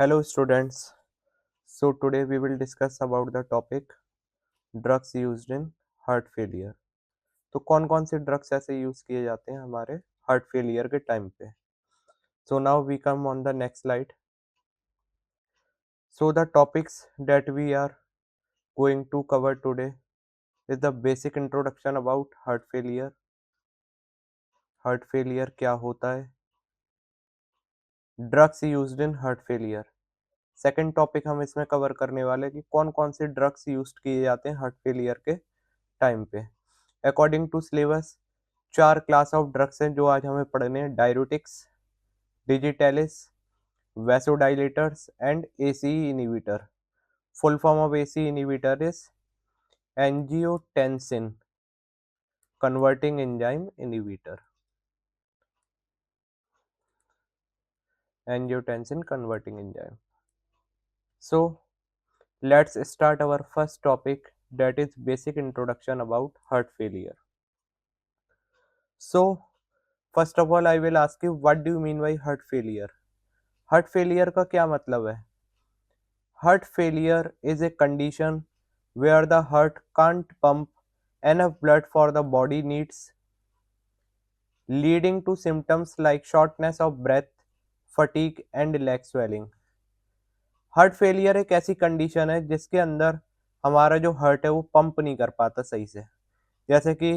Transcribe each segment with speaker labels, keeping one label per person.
Speaker 1: Hello students. So today we will discuss about the topic drugs used in heart failure. तो कौन कौन से drugs ऐसे use किए जाते हैं हमारे हार्ट फेलियर के टाइम पे. So now we come on the next slide. So the topics that we are going to cover today is the basic introduction about heart failure. Heart failure क्या होता है, drugs used in heart failure. Second topic हम इसमें cover करने वाले कि कौन कौन से ड्रग्स यूज किए जाते हैं हार्ट फेलियर के टाइम पे. According to syllabus 4 class of drugs हैं जो आज हमें पढ़ने हैं. Diuretics, digitalis, vasodilators and ACE inhibitor. Full form of ACE inhibitor is angiotensin converting enzyme inhibitor. Angiotensin converting enzyme. So let's start our first topic, that is basic introduction about heart failure. So first of all I will ask you, what do you mean by heart failure? Heart failure का क्या मतलब है? Heart failure is a condition where the heart can't pump enough blood for the body needs, leading to symptoms like shortness of breath, fatigue and leg swelling. Heart failure एक ऐसी condition है जिसके अंदर हमारा जो हार्ट है वो pump नहीं कर पाता सही से. जैसे कि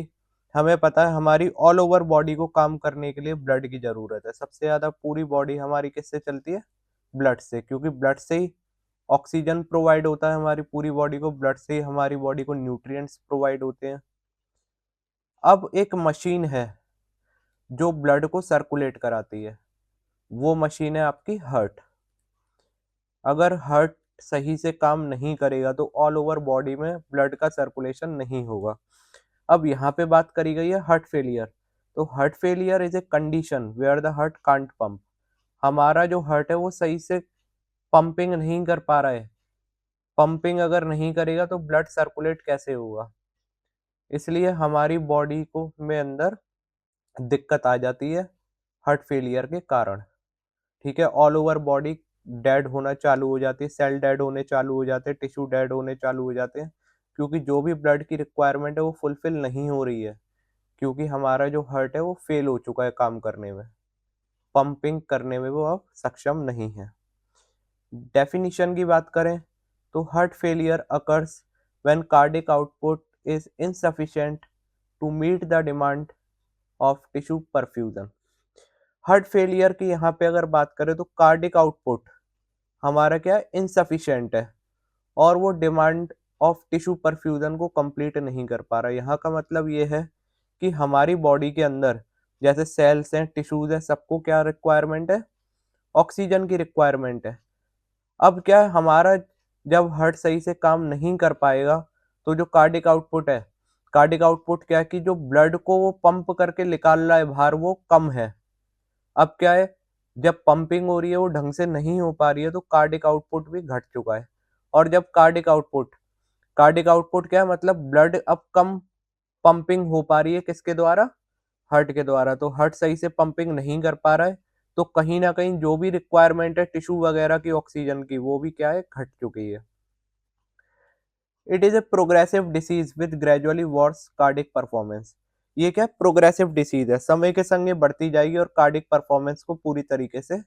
Speaker 1: हमें पता है हमारी ऑल ओवर बॉडी को काम करने के लिए ब्लड की ज़रूरत है. सबसे ज़्यादा पूरी बॉडी हमारी किससे चलती है? ब्लड से, क्योंकि ब्लड से ही ऑक्सीजन प्रोवाइड होता है हमारी पूरी बॉडी को, ब्लड से ही हमारी बॉडी को न्यूट्रिएंट्स प्रोवाइड होते हैं. अब एक मशीन है जो ब्लड को सर्कुलेट कराती है, वो मशीन है आपकी हार्ट. अगर हार्ट सही से काम नहीं करेगा तो ऑल ओवर बॉडी में ब्लड का सर्कुलेशन नहीं होगा. अब यहाँ पे बात करी गई है हार्ट फेलियर. तो heart failure is a condition where the heart can't pump. हमारा जो हार्ट है वो सही से पंपिंग नहीं कर पा रहा है. पंपिंग अगर नहीं करेगा तो ब्लड सर्कुलेट कैसे होगा? इसलिए हमारी बॉडी को में अंदर दिक्कत आ जाती है हार्ट फेलियर के कारण. ठीक है, ऑल ओवर बॉडी डेड होना चालू हो जाती है, सेल डेड होने चालू हो जाते हैं, टिश्यू डेड होने चालू हो जाते हैं, क्योंकि जो भी ब्लड की रिक्वायरमेंट है वो फुलफिल नहीं हो रही है, क्योंकि हमारा जो हार्ट है वो फेल हो चुका है काम करने में, पंपिंग करने में वो अब सक्षम नहीं है. डेफिनिशन की बात करें तो heart failure occurs when cardiac output is insufficient to meet the demand of tissue perfusion. Heart failure की यहाँ पे अगर बात करें तो कार्डिक आउटपुट हमारा क्या है? इनसफिशिएंट है, और वो डिमांड ऑफ टिश्यू परफ्यूजन को कंप्लीट नहीं कर पा रहा. यहाँ का मतलब ये है कि हमारी बॉडी के अंदर जैसे सेल्स हैं, टिश्यूज हैं, सबको क्या रिक्वायरमेंट है? ऑक्सीजन की रिक्वायरमेंट है. अब क्या है, हमारा जब हार्ट सही से काम नहीं कर पाएगा तो जो कार्डिक आउटपुट है, कार्डिक आउटपुट क्या है कि जो ब्लड को वो पंप करके निकाल रहा है बाहर वो कम है. अब क्या है, जब पंपिंग हो रही है वो ढंग से नहीं हो पा रही है तो कार्डिक आउटपुट भी घट चुका है. और जब कार्डिक आउटपुट क्या है, मतलब ब्लड अब कम पंपिंग हो पा रही है किसके द्वारा? हार्ट के द्वारा. तो हार्ट सही से पंपिंग नहीं कर पा रहा है तो कहीं ना कहीं जो भी रिक्वायरमेंट है टिश्यू वगैरह की ऑक्सीजन की वो भी क्या है? घट चुकी है. It is a progressive disease with gradually worse cardiac performance. ये क्या प्रोग्रेसिव डिसीज है, समय के संग ये बढ़ती जाएगी और कार्डिक परफॉर्मेंस को पूरी तरीके से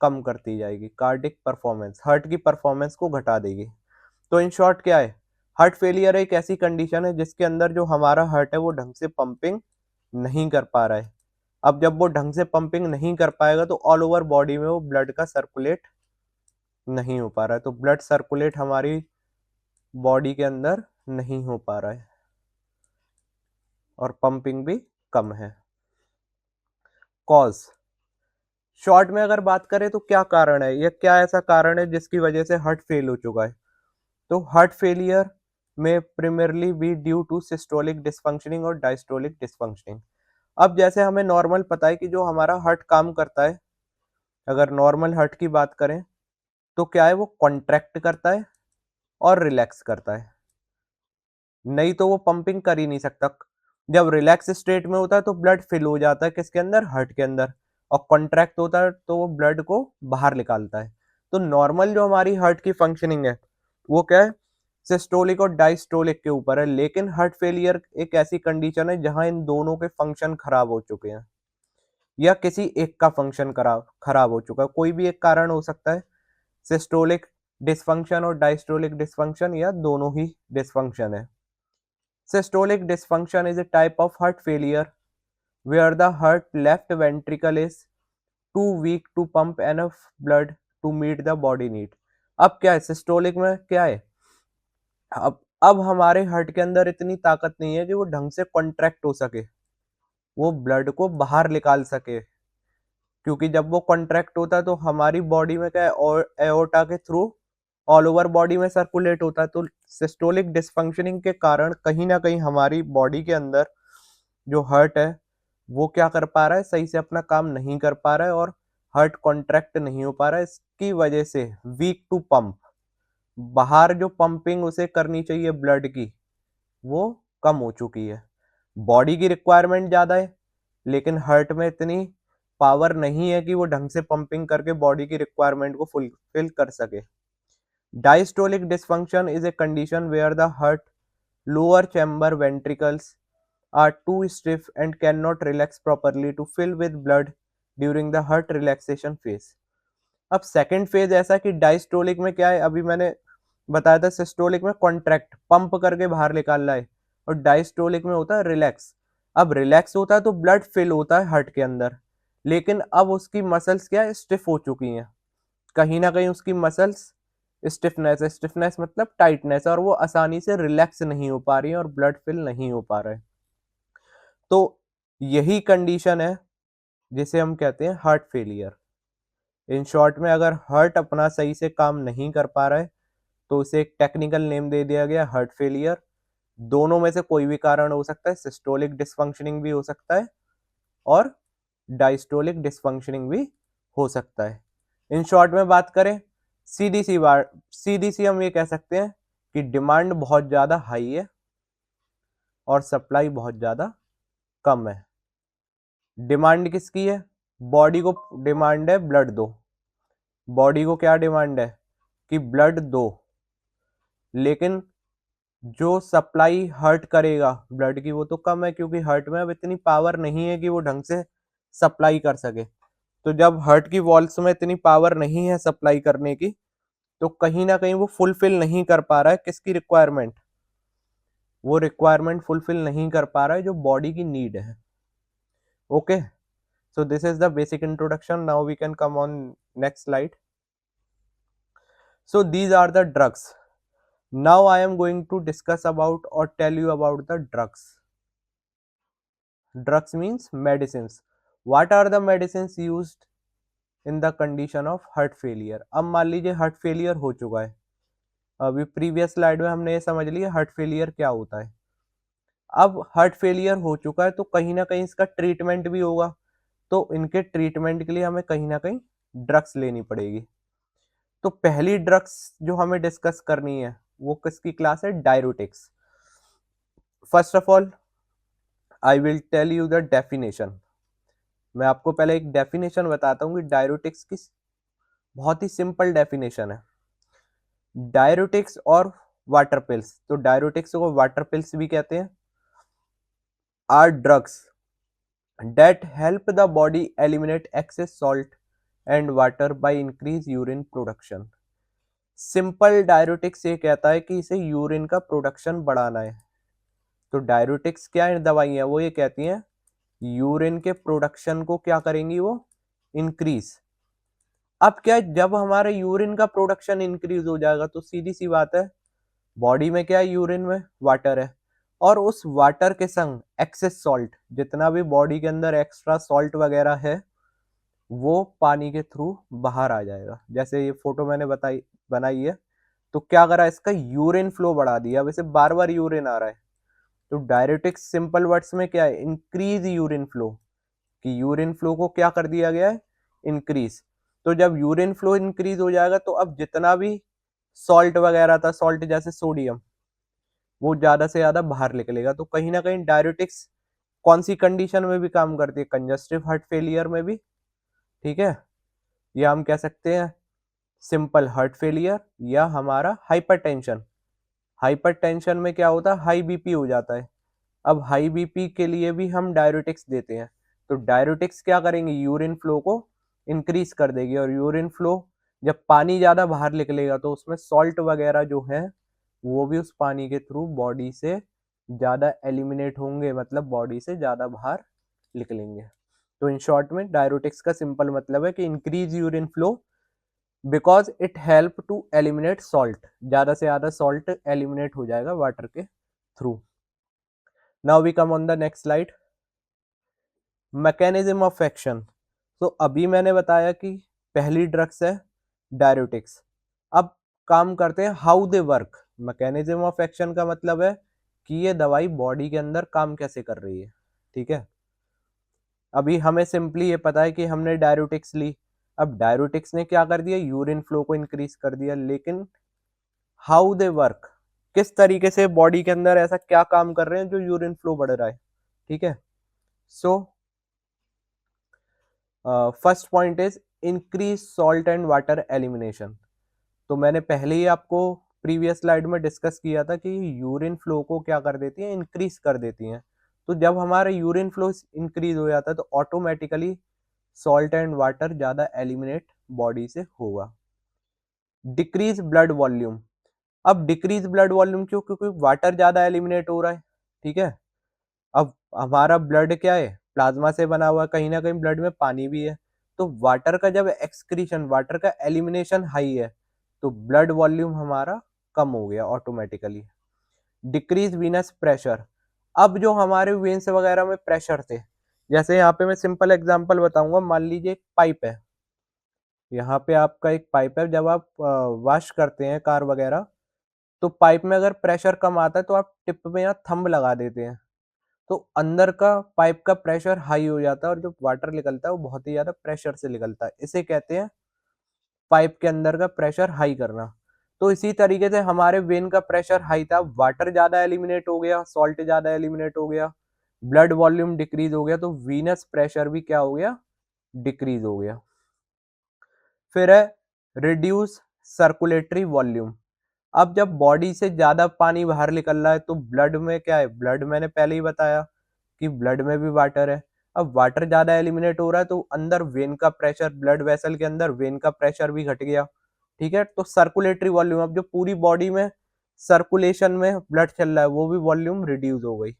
Speaker 1: कम करती जाएगी. कार्डिक परफॉर्मेंस हार्ट की परफॉर्मेंस को घटा देगी. तो इन शॉर्ट क्या है, हार्ट फेलियर एक ऐसी कंडीशन है जिसके अंदर जो हमारा हार्ट है वो ढंग से पंपिंग नहीं कर पा रहा है. अब जब वो ढंग से पंपिंग नहीं कर पाएगा तो ऑल ओवर बॉडी में वो ब्लड का सर्कुलेट नहीं हो पा रहा है. तो ब्लड सर्कुलेट हमारी बॉडी के अंदर नहीं हो पा रहा है और पंपिंग भी कम है. कॉज, शॉर्ट में अगर बात करें तो क्या कारण है, यह क्या ऐसा कारण है जिसकी वजह से हार्ट फेल हो चुका है? तो हार्ट फेलियर में primarily be due to systolic dysfunctioning और डायस्टोलिक डिसफंक्शनिंग. अब जैसे हमें नॉर्मल पता है कि जो हमारा हार्ट काम करता है, अगर नॉर्मल हार्ट की बात करें तो क्या है, वो कॉन्ट्रैक्ट करता है और रिलैक्स करता है, नहीं तो वो पंपिंग कर ही नहीं सकता. जब रिलैक्स स्टेट में होता है तो ब्लड फिल हो जाता है किसके अंदर? हार्ट के अंदर. और कॉन्ट्रैक्ट होता है तो वो ब्लड को बाहर निकालता है. तो नॉर्मल जो हमारी हार्ट की फंक्शनिंग है वो क्या है, सिस्टोलिक और डायस्टोलिक के ऊपर है। लेकिन हार्ट फेलियर एक ऐसी कंडीशन है जहां इन दोनों के फंक्शन खराब हो चुके हैं या किसी एक का फंक्शन खराब खराब हो चुका है। कोई भी एक कारण हो सकता है, सिस्टोलिक डिसफंक्शन और डायस्टोलिक डिसफंक्शन, या दोनों ही डिसफंक्शन है। Systolic dysfunction is a type of heart failure where the heart left ventricle is too weak to pump enough blood to meet the body need. अब क्या है सिस्टोलिक में, क्या है, अब हमारे हार्ट के अंदर इतनी ताकत नहीं है कि वो ढंग से कॉन्ट्रैक्ट हो सके, वो ब्लड को बाहर निकाल सके। क्योंकि जब वो कॉन्ट्रैक्ट होता है तो हमारी बॉडी में क्या है, और एओर्टा के थ्रू ऑल ओवर बॉडी में सर्कुलेट होता है। तो सिस्टोलिक डिसफंक्शनिंग के कारण कहीं ना कहीं हमारी बॉडी के अंदर जो हार्ट है वो क्या कर पा रहा है, सही से अपना काम नहीं कर पा रहा है और हार्ट कॉन्ट्रैक्ट नहीं हो पा रहा है। इसकी वजह से वीक टू पंप, बाहर जो पंपिंग उसे करनी चाहिए ब्लड की वो कम हो चुकी है। बॉडी की रिक्वायरमेंट ज़्यादा है लेकिन हार्ट में इतनी पावर नहीं है कि वो ढंग से पंपिंग करके बॉडी की रिक्वायरमेंट को फुलफिल कर सके। Diastolic dysfunction is a condition where the heart lower chamber ventricles are too stiff and cannot relax properly to fill with blood during the heart relaxation phase. अब second phase ऐसा कि diastolic में क्या है, अभी मैंने बताया था सिस्टोलिक में कॉन्ट्रैक्ट पंप करके बाहर निकालना है और डायस्टोलिक में होता है रिलैक्स। अब रिलैक्स होता है तो ब्लड फिल होता है हार्ट के अंदर, लेकिन अब उसकी मसल्स क्या है, स्टिफ हो चुकी हैं। कहीं ना कहीं उसकी मसल्स स्टिफनेस है, स्टिफनेस मतलब टाइटनेस, और वो आसानी से रिलैक्स नहीं हो पा रही है और ब्लड फिल नहीं हो पा रहा है। तो यही कंडीशन है जिसे हम कहते हैं हार्ट फेलियर। इन शॉर्ट में अगर हार्ट अपना सही से काम नहीं कर पा रहा है तो उसे एक टेक्निकल नेम दे दिया गया हार्ट फेलियर। दोनों में से कोई भी कारण हो सकता है, सिस्टोलिक डिसफंक्शनिंग भी हो सकता है और डायस्टोलिक डिसफंक्शनिंग भी हो सकता है। इन शॉर्ट में बात करें, सीधी सी हम ये कह सकते हैं कि डिमांड बहुत ज़्यादा हाई है और सप्लाई बहुत ज़्यादा कम है। डिमांड किसकी है, बॉडी को डिमांड है ब्लड दो, बॉडी को क्या डिमांड है कि ब्लड दो, लेकिन जो सप्लाई हार्ट करेगा ब्लड की वो तो कम है क्योंकि हार्ट में अब इतनी पावर नहीं है कि वो ढंग से सप्लाई कर सके। तो जब हार्ट की वॉल्स में इतनी पावर नहीं है सप्लाई करने की तो कहीं ना कहीं वो फुलफिल नहीं कर पा रहा है किसकी रिक्वायरमेंट, वो रिक्वायरमेंट फुलफिल नहीं कर पा रहा है जो बॉडी की नीड है। Okay, so this is the basic introduction. Now we can come on next slide. So these are the drugs. Now I am going to discuss about or tell you about the drugs. Drugs means medicines. What are the medicines used in the condition of heart failure? अब मान लीजिए heart failure हो चुका है, अभी previous slide में हमने ये समझ लिया हार्ट फेलियर क्या होता है। अब हार्ट फेलियर हो चुका है तो कहीं ना कहीं इसका ट्रीटमेंट भी होगा, तो इनके ट्रीटमेंट के लिए हमें कहीं ना कहीं ड्रग्स लेनी पड़ेगी। तो पहली ड्रग्स जो हमें डिस्कस करनी है वो किसकी क्लास है, diuretics. First of all I will tell you the definition. मैं आपको पहले एक डेफिनेशन बताता हूँ कि डायरेटिक्स की बहुत ही सिंपल डेफिनेशन है। डायरेटिक्स और वाटर पिल्स, तो डायरेटिक्स को वाटर पिल्स भी कहते हैं, are drugs that help the body eliminate excess salt and water by increase urine production. Simple diuretics ये कहता है कि इसे यूरिन का प्रोडक्शन बढ़ाना है। तो डायरेटिक्स क्या है, दवाई है, वो ये कहती हैं यूरिन के प्रोडक्शन को क्या करेंगी, वो इंक्रीज। अब क्या है, जब हमारे यूरिन का प्रोडक्शन इंक्रीज हो जाएगा तो सीधी सी बात है बॉडी में क्या है, यूरिन में वाटर है और उस वाटर के संग एक्सेस सॉल्ट, जितना भी बॉडी के अंदर एक्स्ट्रा सॉल्ट वगैरह है वो पानी के थ्रू बाहर आ जाएगा। जैसे ये फोटो मैंने बनाई है, तो क्या करा, इसका यूरिन फ्लो बढ़ा दिया, अब इसे बार बार यूरिन आ रहा है। तो डायरेटिक्स सिंपल वर्ड्स में क्या है, इंक्रीज यूरिन फ्लो, कि यूरिन फ्लो को क्या कर दिया गया है, इंक्रीज। तो जब यूरिन फ्लो इंक्रीज हो जाएगा तो अब जितना भी सॉल्ट वगैरह था, सॉल्ट जैसे सोडियम, वो ज्यादा से ज्यादा बाहर निकलेगा। तो कहीं ना कहीं डायरेटिक्स कौन सी कंडीशन में भी काम करती है, कंजस्टिव हार्ट फेलियर में भी, ठीक है, या हम कह सकते हैं सिंपल हार्ट फेलियर या हमारा हाइपरटेंशन। हाइपरटेंशन में क्या होता है, हाई बीपी हो जाता है। अब हाई बीपी के लिए भी हम डायरेटिक्स देते हैं। तो डायरेटिक्स क्या करेंगे, यूरिन फ्लो को इंक्रीज कर देगी, और यूरिन फ्लो जब पानी ज्यादा बाहर निकलेगा तो उसमें सॉल्ट वगैरह जो है वो भी उस पानी के थ्रू बॉडी से ज्यादा एलिमिनेट होंगे, मतलब बॉडी से ज्यादा बाहर निकलेंगे। तो इन शॉर्ट में डायरेटिक्स का सिंपल मतलब है कि increase urine flow because it help to eliminate salt, ज्यादा से ज्यादा सॉल्ट एलिमिनेट हो जाएगा वाटर के through. Now we come on the next slide, mechanism of action. तो अभी मैंने बताया कि पहली ड्रग्स है डायरेटिक्स। अब काम करते हैं how they work. Mechanism of action का मतलब है कि ये दवाई बॉडी के अंदर काम कैसे कर रही है, ठीक है। अभी हमें सिंपली ये पता है कि हमने डायरेटिक्स ली, अब डायरेटिक्स ने क्या कर दिया, यूरिन फ्लो को इंक्रीज कर दिया, लेकिन हाउ दे वर्क, किस तरीके से बॉडी के अंदर ऐसा क्या काम कर रहे हैं जो यूरिन फ्लो बढ़ रहा है, ठीक है। So first point is increase salt and water elimination. तो मैंने पहले ही आपको प्रीवियस स्लाइड में डिस्कस किया था कि यूरिन फ्लो को क्या कर देती है, इंक्रीज कर देती हैं। तो जब हमारा यूरिन फ्लो इंक्रीज हो जाता है तो ऑटोमेटिकली सॉल्ट एंड वाटर ज्यादा एलिमिनेट बॉडी से होगा। Decrease blood volume. अब डिक्रीज ब्लड वॉल्यूम क्यों, क्योंकि वाटर ज्यादा एलिमिनेट हो रहा है, ठीक है। अब हमारा ब्लड क्या है, प्लाज्मा से बना हुआ है, कहीं ना कहीं ब्लड में पानी भी है। तो वाटर का जब एक्सक्रीशन, वाटर का एलिमिनेशन हाई है तो ब्लड वॉल्यूम हमारा कम हो गया ऑटोमेटिकली। Decrease Venus pressure. अब जो हमारे वेन्स वगैरह में प्रेशर थे, जैसे यहाँ पे मैं सिंपल एग्जांपल बताऊंगा, मान लीजिए एक पाइप है, यहाँ पे आपका एक पाइप है, जब आप वॉश करते हैं कार वगैरह तो पाइप में अगर प्रेशर कम आता है तो आप टिप में यहाँ थंब लगा देते हैं, तो अंदर का पाइप का प्रेशर हाई हो जाता है और जो वाटर निकलता है वो बहुत ही ज्यादा प्रेशर से निकलता है, इसे कहते हैं पाइप के अंदर का प्रेशर हाई करना। तो इसी तरीके से हमारे वेन का प्रेशर हाई था, वाटर ज्यादा एलिमिनेट हो गया, सॉल्ट ज्यादा एलिमिनेट हो गया, ब्लड वॉल्यूम डिक्रीज हो गया, तो वीनस प्रेशर भी क्या हो गया, डिक्रीज हो गया। फिर है रिड्यूस सर्कुलेटरी वॉल्यूम। अब जब बॉडी से ज्यादा पानी बाहर निकल रहा है तो ब्लड में क्या है, ब्लड मैंने पहले ही बताया कि ब्लड में भी वाटर है। अब वाटर ज्यादा एलिमिनेट हो रहा है तो अंदर वेन का प्रेशर, ब्लड वेसल के अंदर वेन का प्रेशर भी घट गया, ठीक है। तो सर्कुलेटरी वॉल्यूम, अब जो पूरी बॉडी में सर्कुलेशन में ब्लड चल रहा है वो भी वॉल्यूम रिड्यूस हो गई।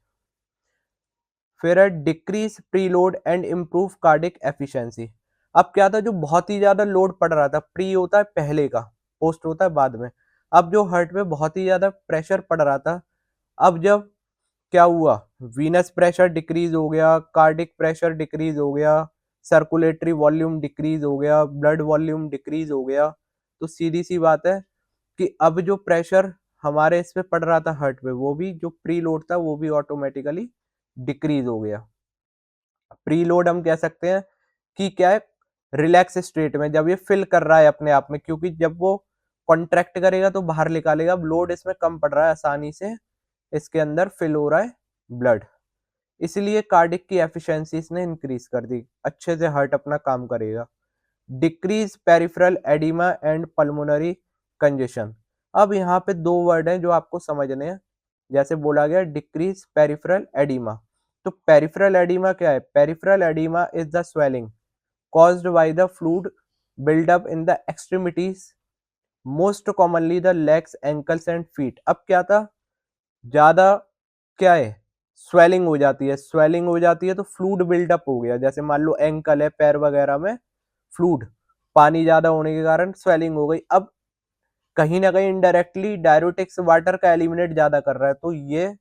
Speaker 1: फिर है decrease preload and improve cardiac efficiency. अब क्या था, जो बहुत ही ज्यादा लोड पड़ रहा था, प्री होता है पहले का, पोस्ट होता है बाद में। अब जो हार्ट पे बहुत ही ज्यादा प्रेशर पड़ रहा था, अब जब क्या हुआ, वीनस प्रेशर डिक्रीज हो गया, कार्डिक प्रेशर डिक्रीज हो गया, सर्कुलेटरी वॉल्यूम डिक्रीज हो गया, ब्लड वॉल्यूम डिक्रीज हो गया, तो सीधी सी बात है कि अब जो प्रेशर हमारे इस पे पड़ रहा था हार्ट पे, वो भी जो प्री लोड था वो भी ऑटोमेटिकली डिक्रीज हो गया। प्री लोड हम कह सकते हैं कि क्या है, रिलैक्स स्टेट में जब ये फिल कर रहा है अपने आप में, क्योंकि जब वो कॉन्ट्रैक्ट करेगा तो बाहर निकालेगा, अब लोड इसमें कम पड़ रहा है, आसानी से इसके अंदर फिल हो रहा है ब्लड, इसलिए कार्डिक की एफिशिएंसी इसने इंक्रीज कर दी, अच्छे से हार्ट अपना काम करेगा। Decrease peripheral oedema and pulmonary congestion. अब यहाँ पे दो वर्ड हैं जो आपको समझने हैं। जैसे बोला गया डिक्रीज पेरिफेरल एडिमा, तो पेरिफेरल एडिमा क्या है, peripheral oedema is the swelling caused by the fluid buildup in the extremities, most commonly the legs, ankles and feet। अब क्या था, ज्यादा क्या है, स्वेलिंग हो जाती है, स्वेलिंग हो जाती है तो फ्लूड बिल्डअप हो गया, जैसे मान लो एंकल है, पैर वगैरह में फ्लूड, पानी ज्यादा होने के कारण स्वेलिंग हो गई। अब कहीं ना कहीं इनडायरेक्टली डायरेटिक्स वाटर का एलिमिनेट ज्यादा कर रहा है, तो ये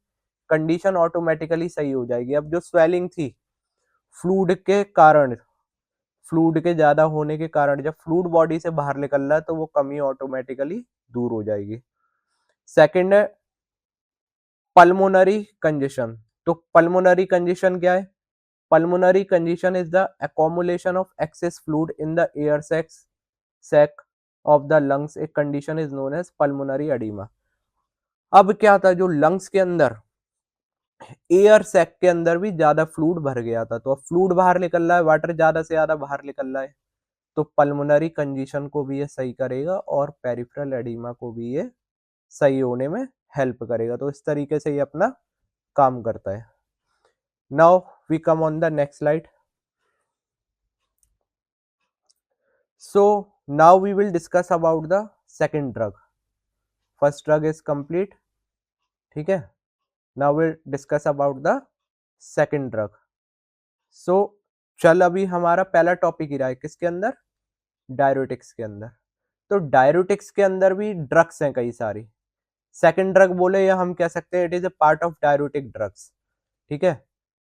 Speaker 1: कंडीशन ऑटोमेटिकली सही हो जाएगी। अब जो स्वेलिंग थी फ्लूड के कारण, फ्लूड के ज्यादा होने के कारण, जब फ्लूड बॉडी से बाहर निकल रहा है तो वो कमी ऑटोमेटिकली दूर हो जाएगी। सेकंड है पल्मोनरी कंजेशन। तो पल्मोनरी कंजेशन क्या है, pulmonary congestion is the accumulation of excess fluid in the air sac of the lungs, a condition is known as pulmonary edema। अब क्या था, जो लंग्स के अंदर, एयर सैक के अंदर भी ज्यादा फ्लूड भर गया था, तो अब फ्लूड बाहर निकल रहा है, वाटर ज्यादा से ज्यादा बाहर निकल रहा है, तो पल्मोनरी कंजेशन को भी ये सही करेगा और पेरिफेरल एडिमा को भी ये सही होने में हेल्प करेगा। तो इस तरीके से ये अपना काम करता है। Now we come on the next slide. So now we will discuss about the second drug. First drug is complete, ठीक है। Now we'll discuss about the second drug. So चल अभी हमारा पहला टॉपिक ही रहा है किसके अंदर, डायरेटिक्स के अंदर। तो डायरेटिक्स के अंदर भी ड्रग्स हैं कई सारी। सेकंड ड्रग बोले या हम कह सकते हैं it is a part of diuretic drugs, ठीक है।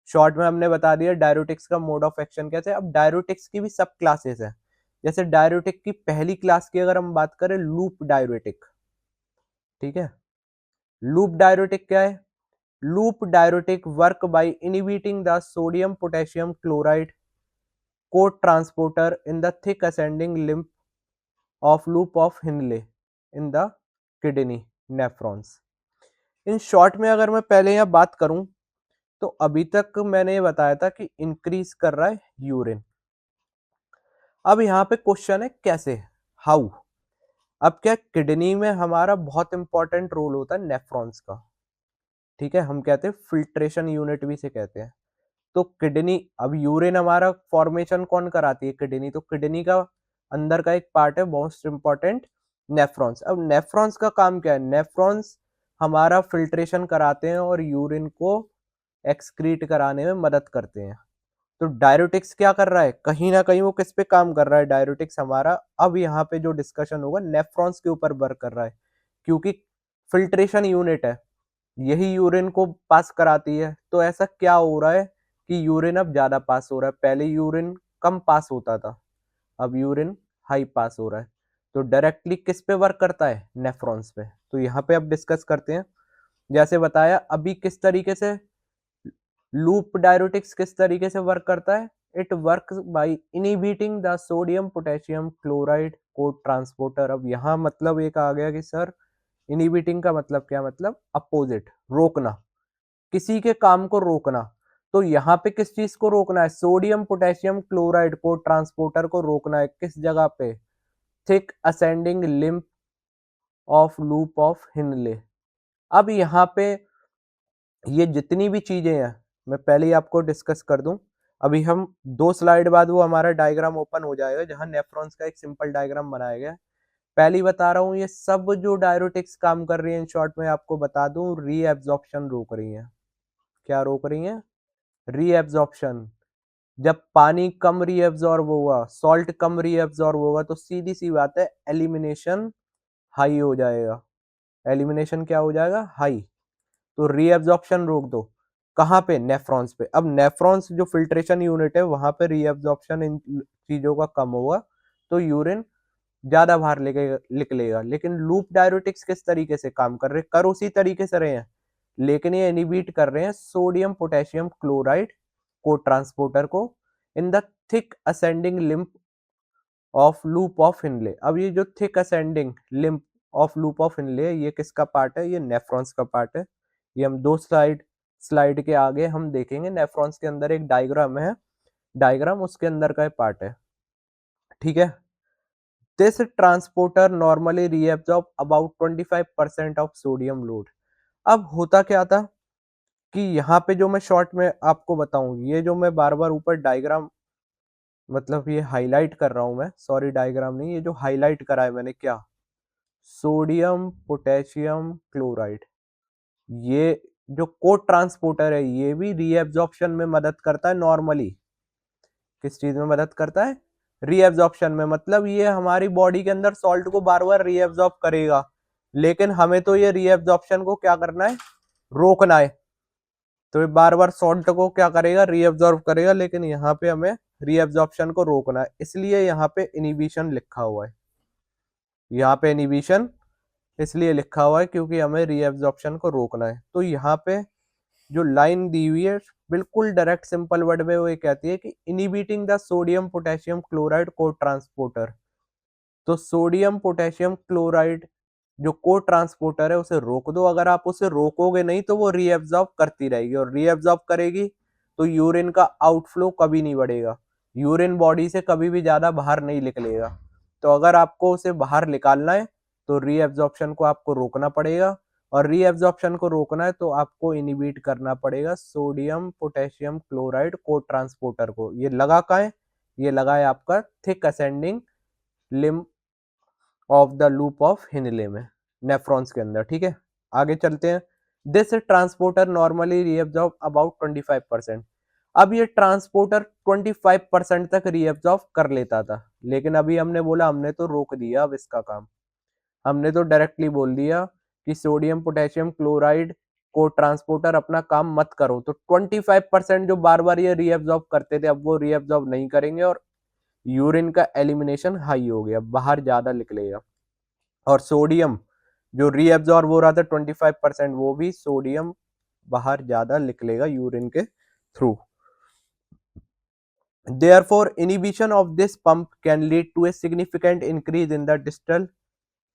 Speaker 1: शॉर्ट में हमने बता दिया डायरेटिक्स का मोड ऑफ एक्शन कैसे। अब डायरेटिक्स की भी सब क्लासेस है। जैसे डायरेटिक की पहली क्लास की अगर हम बात करें, लूप डायरेटिक, ठीक है। लूप डायरेटिक क्या है? Loop diuretic work by inhibiting the sodium potassium chloride co transporter in the thick ascending limb of loop of Henle in the kidney nephrons. In short में अगर मैं पहले यहाँ बात करूं तो अभी तक मैंने ये बताया था कि इंक्रीज कर रहा है यूरिन। अब यहाँ पे क्वेश्चन है कैसे, हाउ। अब क्या, किडनी में हमारा बहुत इंपॉर्टेंट रोल होता है नेफ्रॉन्स का, ठीक है। हम कहते हैं फिल्ट्रेशन यूनिट भी से कहते हैं। तो किडनी, अब यूरिन हमारा फॉर्मेशन कौन कराती है? किडनी। तो किडनी का अंदर का एक पार्ट है मोस्ट इंपॉर्टेंट, नेफ्रॉन्स। अब नेफ्रॉन्स का काम क्या है? नेफ्रॉन्स हमारा फिल्ट्रेशन कराते हैं और यूरिन को एक्सक्रीट कराने में मदद करते हैं। तो डायरेटिक्स क्या कर रहा है? कहीं ना कहीं वो किस पे काम कर रहा है? डायरेटिक्स हमारा अब यहाँ पे जो डिस्कशन होगा नेफ्रॉन्स के ऊपर वर्क कर रहा है, क्योंकि फिल्ट्रेशन यूनिट है, यही यूरिन को पास कराती है। तो ऐसा क्या हो रहा है कि यूरिन अब ज्यादा पास हो रहा है। पहले यूरिन कम पास होता था, अब यूरिन हाई पास हो रहा है। तो डायरेक्टली किस पे वर्क करता है? नेफ्रॉन्स पे। तो यहाँ पे अब डिस्कस करते हैं। जैसे बताया अभी किस तरीके से लूप डायरेटिक्स किस तरीके से वर्क करता है। It work by inhibiting the sodium potassium chloride co transporter. अब यहाँ मतलब एक आ गया कि सर इनहिबिटिंग का मतलब क्या? मतलब अपोजिट, रोकना, किसी के काम को रोकना। तो यहाँ पे किस चीज को रोकना है? Sodium potassium chloride co transporter को रोकना है। किस जगह पे? Thick ascending limb of loop of Henle. अब यहाँ पे ये जितनी भी चीजें हैं मैं पहले ही आपको डिस्कस कर दूं। अभी हम 2 स्लाइड बाद वो हमारा डायग्राम ओपन हो जाएगा जहां नेफ्रॉन्स का एक सिंपल डायग्राम बनाया गया है। पहली बता रहा हूँ, ये सब जो डायरेटिक्स काम कर रही है इन शॉर्ट में आपको बता दूं, रीएब्जॉर्प्शन रोक रही है। क्या रोक रही है? रीएब्जॉर्प्शन। जब पानी कम रीएब्जॉर्ब होगा, सॉल्ट कम रीएब्जॉर्ब होगा, तो सीधी सी बात है एलिमिनेशन हाई हो जाएगा। एलिमिनेशन क्या हो जाएगा? हाई। तो रीएब्जॉर्प्शन रोक दो। कहाँ पे? नेफ्रॉन्स पे। अब नेफ्रॉन्स जो फिल्ट्रेशन यूनिट है वहां पे रीएब्जॉर्प्शन इन चीजों का कम होगा, तो यूरिन ज्यादा बाहर निकलेगा। लेकिन लूप डायरेटिक्स किस तरीके से काम कर रहे हैं? कर उसी तरीके से रहे हैं, लेकिन ये इनहिबिट कर रहे हैं sodium potassium chloride co transporter को in the thick ascending limb of loop of Henle. अब ये जो thick ascending limb of loop of Henle, ये किसका पार्ट है? ये नेफ्रॉन्स का पार्ट है। ये हम 2 स्लाइड के आगे हम देखेंगे। नेफ्रॉन्स के अंदर एक डायग्राम है, डायग्राम उसके अंदर का पार्ट है, ठीक है। This transporter normally reabsorb about 25% of sodium load. अब होता क्या था कि यहाँ पे जो मैं शॉर्ट में आपको बताऊं, ये जो मैं बार बार ऊपर डायग्राम मतलब ये हाईलाइट कर रहा हूं मैं, सॉरी डायग्राम नहीं, ये जो हाईलाइट करा है मैंने, क्या, सोडियम पोटेशियम क्लोराइड, ये जो को ट्रांसपोर्टर है ये भी रीएब्जॉर्प्शन में मदद करता है नॉर्मली। किस चीज में मदद करता है? रीएब्जॉर्प्शन में। मतलब ये हमारी बॉडी के अंदर सॉल्ट को बार बार रीएब्जॉर्ब करेगा, लेकिन हमें तो ये रीएब्जॉर्प्शन को क्या करना है? रोकना है। तो ये बार बार सॉल्ट को क्या करेगा? रीअब्सॉर्ब करेगा, लेकिन यहाँ पे हमें रीअब्सॉर्प्शन को रोकना है, इसलिए यहाँ पे इनहिबिशन लिखा हुआ है। यहाँ पे इनहिबिशन इसलिए लिखा हुआ है क्योंकि हमें रीअब्सॉर्प्शन को रोकना है। तो यहाँ पे जो लाइन दी हुई है बिल्कुल डायरेक्ट सिंपल वर्ड में वो ये कहती है कि inhibiting the sodium potassium chloride co transporter. तो सोडियम पोटेशियम क्लोराइड जो को ट्रांसपोर्टर है उसे रोक दो। अगर आप उसे रोकोगे नहीं तो वो रीअब्सॉर्ब करती रहेगी, और रीअब्सॉर्ब करेगी तो यूरिन का आउटफ्लो कभी नहीं बढ़ेगा। यूरिन बॉडी से कभी भी ज़्यादा बाहर नहीं निकलेगा। तो अगर आपको उसे बाहर निकालना है तो रीएब्जॉर्प्शन को आपको रोकना पड़ेगा, और रीएब्जॉर्प्शन को रोकना है तो आपको इनहिबिट करना पड़ेगा sodium potassium chloride co transporter को। ये लगा कहाँ है? ये लगा है आपका thick ascending limb of the loop of Henle में, नेफ्रॉन्स के अंदर। ठीक है, आगे चलते हैं। This transporter normally reabsorb about 25%। अब ये ट्रांसपोर्टर 25% तक रीअब्जॉर्ब कर लेता था, लेकिन अभी हमने बोला हमने तो रोक दिया अब इसका काम। हमने तो डायरेक्टली बोल दिया कि sodium potassium chloride co transporter अपना काम मत करो, तो 25% जो बार बार ये रीअब्जॉर्ब करते थे अब वो रीअब्जॉर्ब नहीं करेंगे, और यूरिन का एलिमिनेशन हाई हो गया, बाहर ज्यादा निकलेगा। और सोडियम जो रीअब्जॉर्ब हो रहा था 25%, वो भी सोडियम बाहर ज्यादा निकलेगा यूरिन के through. Therefore, inhibition of this pump can lead to a significant increase in the distal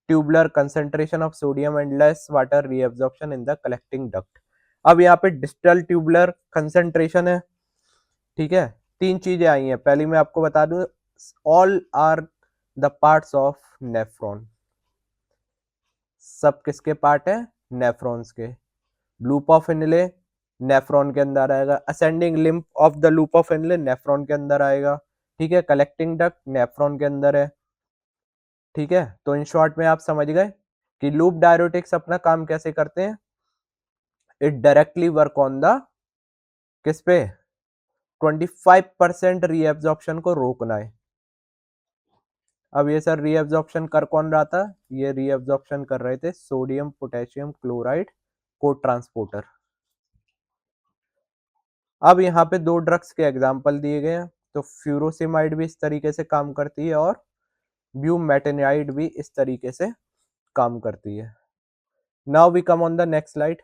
Speaker 1: tubular concentration of sodium and less water reabsorption in the collecting duct. अब यहाँ पे डिस्टल ट्यूबुलर कंसेंट्रेशन है। ठीक है, तीन चीजें आई हैं। पहली मैं आपको बता दूं, all are the parts of nephron. सब किसके पार्ट है? नेफ्रॉन्स के। लूप ऑफ इनले नेफ्रॉन के अंदर आएगा, ascending limb of the loop of inlay nephron के अंदर आएगा। ठीक है, कलेक्टिंग डक्ट नेफ्रॉन के अंदर है। ठीक है, तो इन शॉर्ट में आप समझ गए कि लूप डायरेटिक्स अपना काम कैसे करते हैं। It directly work on the किस पे? 25% रीएब्जॉर्प्शन को रोकना है। अब ये सर रीएब्जॉर्प्शन कर कौन रहा था? ये रीएब्जॉर्प्शन कर रहे थे sodium potassium chloride co transporter. अब यहाँ पे दो ड्रग्स के एग्जाम्पल दिए गए हैं, तो फ्यूरोसिमाइड भी इस तरीके से काम करती है और ब्यूमेटेनाइड भी इस तरीके से काम करती है। Now we come on the next slide.